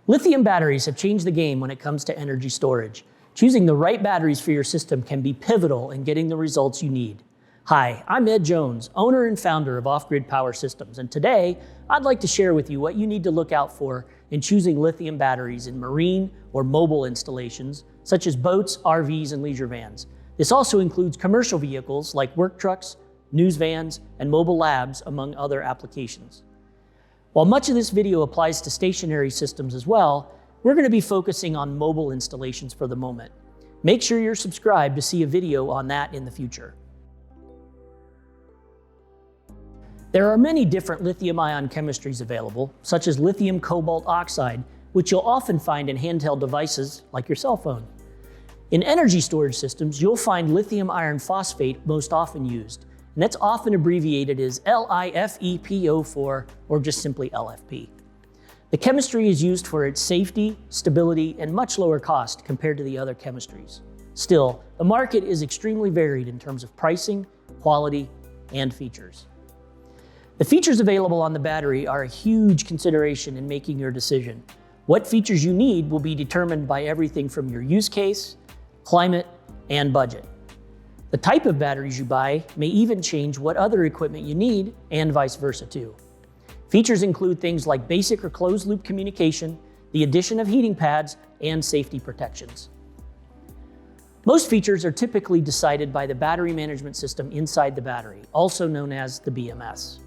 Lithium batteries have changed the game when it comes to energy storage. Choosing the right batteries for your system can be pivotal in getting the results you need. Hi, I'm Ed Jones, owner and founder of Off-Grid Power Systems, and today I'd like to share with you what you need to look out for in choosing lithium batteries in marine or mobile installations, such as boats, RVs, and leisure vans. This also includes commercial vehicles like work trucks, news vans, and mobile labs, among other applications. While much of this video applies to stationary systems as well, we're going to be focusing on mobile installations for the moment. Make sure you're subscribed to see a video on that in the future. There are many different lithium-ion chemistries available, such as lithium cobalt oxide, which you'll often find in handheld devices like your cell phone. In energy storage systems, you'll find lithium iron phosphate most often used, and that's often abbreviated as LiFePO4 or just simply LFP. The chemistry is used for its safety, stability, and much lower cost compared to the other chemistries. Still, the market is extremely varied in terms of pricing, quality, and features. The features available on the battery are a huge consideration in making your decision. What features you need will be determined by everything from your use case, climate, and budget. The type of batteries you buy may even change what other equipment you need, and vice versa too. Features include things like basic or closed loop communication, the addition of heating pads, and safety protections. Most features are typically decided by the battery management system inside the battery, also known as the BMS.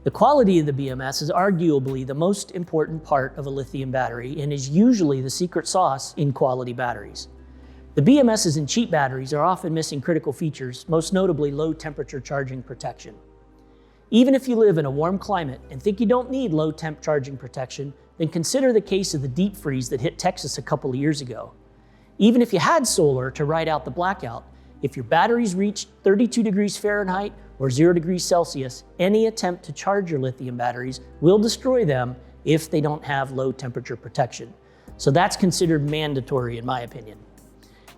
The quality of the BMS is arguably the most important part of a lithium battery and is usually the secret sauce in quality batteries. The BMSs in cheap batteries are often missing critical features, most notably low temperature charging protection. Even if you live in a warm climate and think you don't need low temp charging protection, then consider the case of the deep freeze that hit Texas a couple of years ago. Even if you had solar to ride out the blackout, if your batteries reached 32 degrees Fahrenheit or 0 degrees Celsius, any attempt to charge your lithium batteries will destroy them if they don't have low temperature protection. So that's considered mandatory in my opinion.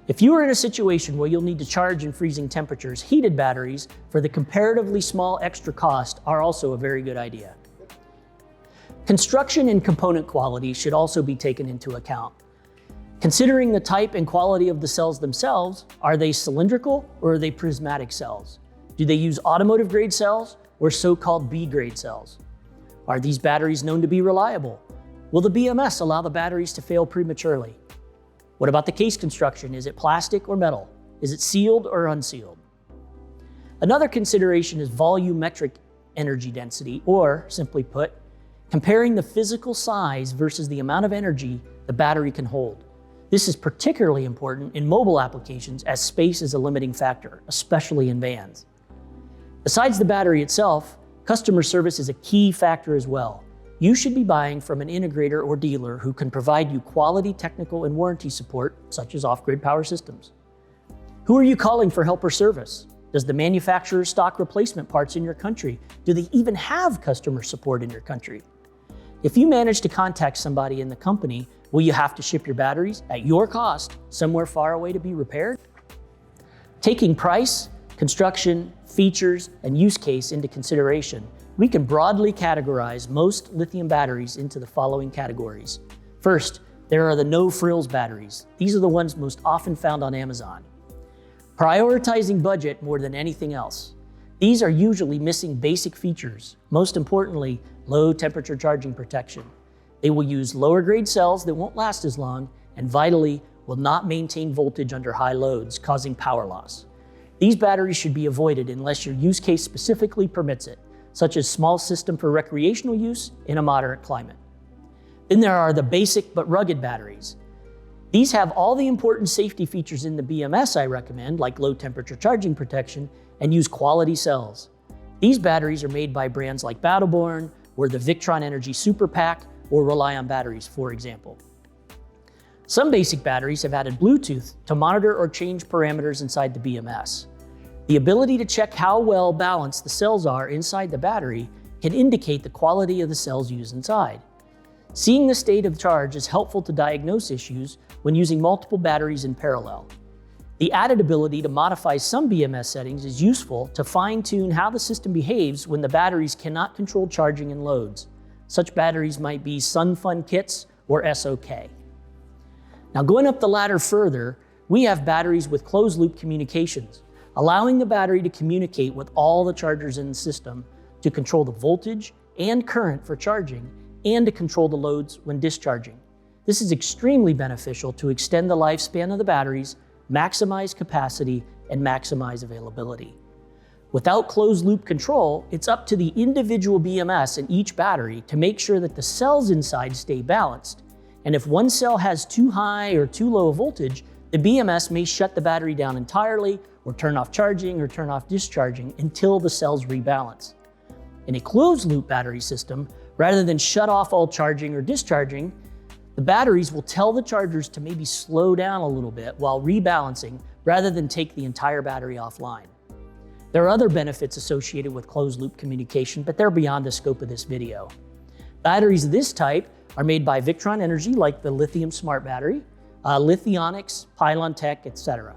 If you are in a situation where you'll need to charge in freezing temperatures, heated batteries for the comparatively small extra cost are also a very good idea. Construction and component quality should also be taken into account. Considering the type and quality of the cells themselves, are they cylindrical or are they prismatic cells? Do they use automotive grade cells or so-called B-grade cells? Are these batteries known to be reliable? Will the BMS allow the batteries to fail prematurely? What about the case construction? Is it plastic or metal? Is it sealed or unsealed? Another consideration is volumetric energy density, or simply put, comparing the physical size versus the amount of energy the battery can hold. This is particularly important in mobile applications as space is a limiting factor, especially in vans. Besides the battery itself, customer service is a key factor as well. You should be buying from an integrator or dealer who can provide you quality technical and warranty support, such as Off-Grid Power Systems. Who are you calling for help or service? Does the manufacturer stock replacement parts in your country? Do they even have customer support in your country? If you manage to contact somebody in the company, will you have to ship your batteries at your cost somewhere far away to be repaired? Taking price, construction, features, and use case into consideration, we can broadly categorize most lithium batteries into the following categories. First, there are the no-frills batteries. These are the ones most often found on Amazon. Prioritizing budget more than anything else. These are usually missing basic features, most importantly, low temperature charging protection. They will use lower grade cells that won't last as long and vitally will not maintain voltage under high loads, causing power loss. These batteries should be avoided unless your use case specifically permits it, such as small system for recreational use in a moderate climate. Then there are the basic but rugged batteries. These have all the important safety features in the BMS I recommend, like low temperature charging protection, and use quality cells. These batteries are made by brands like Battleborn or the Victron Energy Super Pack or Rely-On batteries, for example. Some basic batteries have added Bluetooth to monitor or change parameters inside the BMS. The ability to check how well balanced the cells are inside the battery can indicate the quality of the cells used inside. Seeing the state of charge is helpful to diagnose issues when using multiple batteries in parallel. The added ability to modify some BMS settings is useful to fine-tune how the system behaves when the batteries cannot control charging and loads. Such batteries might be SunFun kits or SOK. Now going up the ladder further, we have batteries with closed loop communications, allowing the battery to communicate with all the chargers in the system to control the voltage and current for charging and to control the loads when discharging. This is extremely beneficial to extend the lifespan of the batteries, maximize capacity, and maximize availability. Without closed loop control, it's up to the individual BMS in each battery to make sure that the cells inside stay balanced. And if one cell has too high or too low a voltage, the BMS may shut the battery down entirely or turn off charging or turn off discharging until the cells rebalance. In a closed loop battery system, rather than shut off all charging or discharging, the batteries will tell the chargers to maybe slow down a little bit while rebalancing rather than take the entire battery offline. There are other benefits associated with closed loop communication, but they're beyond the scope of this video. Batteries of this type are made by Victron Energy, like the Lithium Smart Battery, Lithionics, Pylon Tech, etc.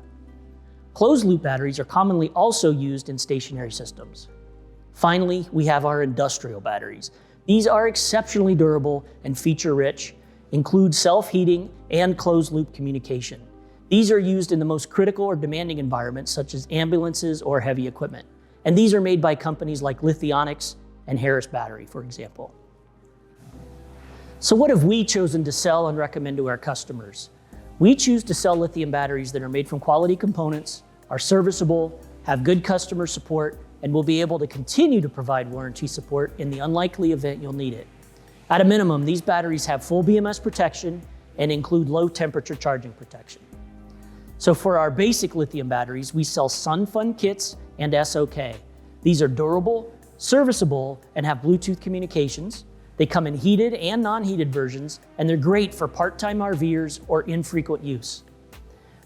Closed loop batteries are commonly also used in stationary systems. Finally, we have our industrial batteries. These are exceptionally durable and feature-rich, include self-heating and closed-loop communication. These are used in the most critical or demanding environments, such as ambulances or heavy equipment. And these are made by companies like Lithionics and Harris Battery, for example. So what have we chosen to sell and recommend to our customers? We choose to sell lithium batteries that are made from quality components, are serviceable, have good customer support, and will be able to continue to provide warranty support in the unlikely event you'll need it. At a minimum, these batteries have full BMS protection and include low temperature charging protection. So for our basic lithium batteries, we sell SunFun kits and SOK. These are durable, serviceable, and have Bluetooth communications. They come in heated and non-heated versions, and they're great for part-time RVers or infrequent use.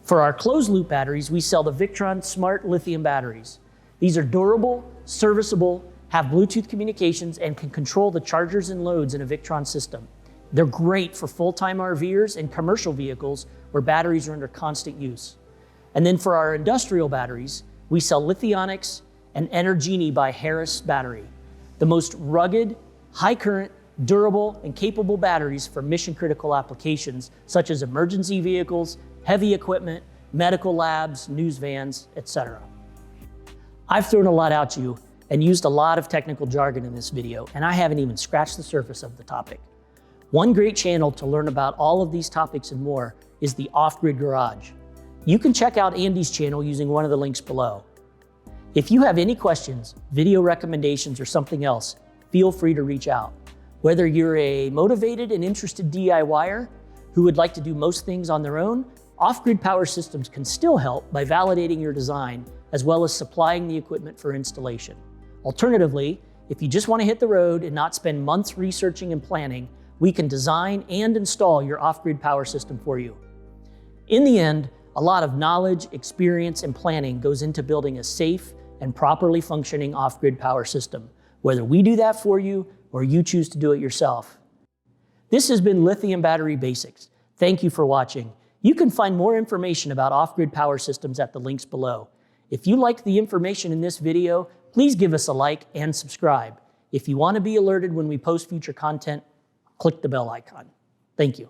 For our closed-loop batteries, we sell the Victron Smart Lithium batteries. These are durable, serviceable, have Bluetooth communications, and can control the chargers and loads in a Victron system. They're great for full-time RVers and commercial vehicles where batteries are under constant use. And then for our industrial batteries, we sell Lithionics and Energini by Harris Battery, the most rugged, high-current, durable, and capable batteries for mission-critical applications such as emergency vehicles, heavy equipment, medical labs, news vans, etc. I've thrown a lot at you and used a lot of technical jargon in this video, and I haven't even scratched the surface of the topic. One great channel to learn about all of these topics and more is the Off-Grid Garage. You can check out Andy's channel using one of the links below. If you have any questions, video recommendations, or something else, feel free to reach out. Whether you're a motivated and interested DIYer who would like to do most things on their own, Off-Grid Power Systems can still help by validating your design as well as supplying the equipment for installation. Alternatively, if you just want to hit the road and not spend months researching and planning, we can design and install your off-grid power system for you. In the end, a lot of knowledge, experience, and planning goes into building a safe and properly functioning off-grid power system, whether we do that for you or you choose to do it yourself. This has been Lithium Battery Basics. Thank you for watching. You can find more information about off-grid power systems at the links below. If you liked the information in this video, please give us a like and subscribe. If you want to be alerted when we post future content, click the bell icon. Thank you.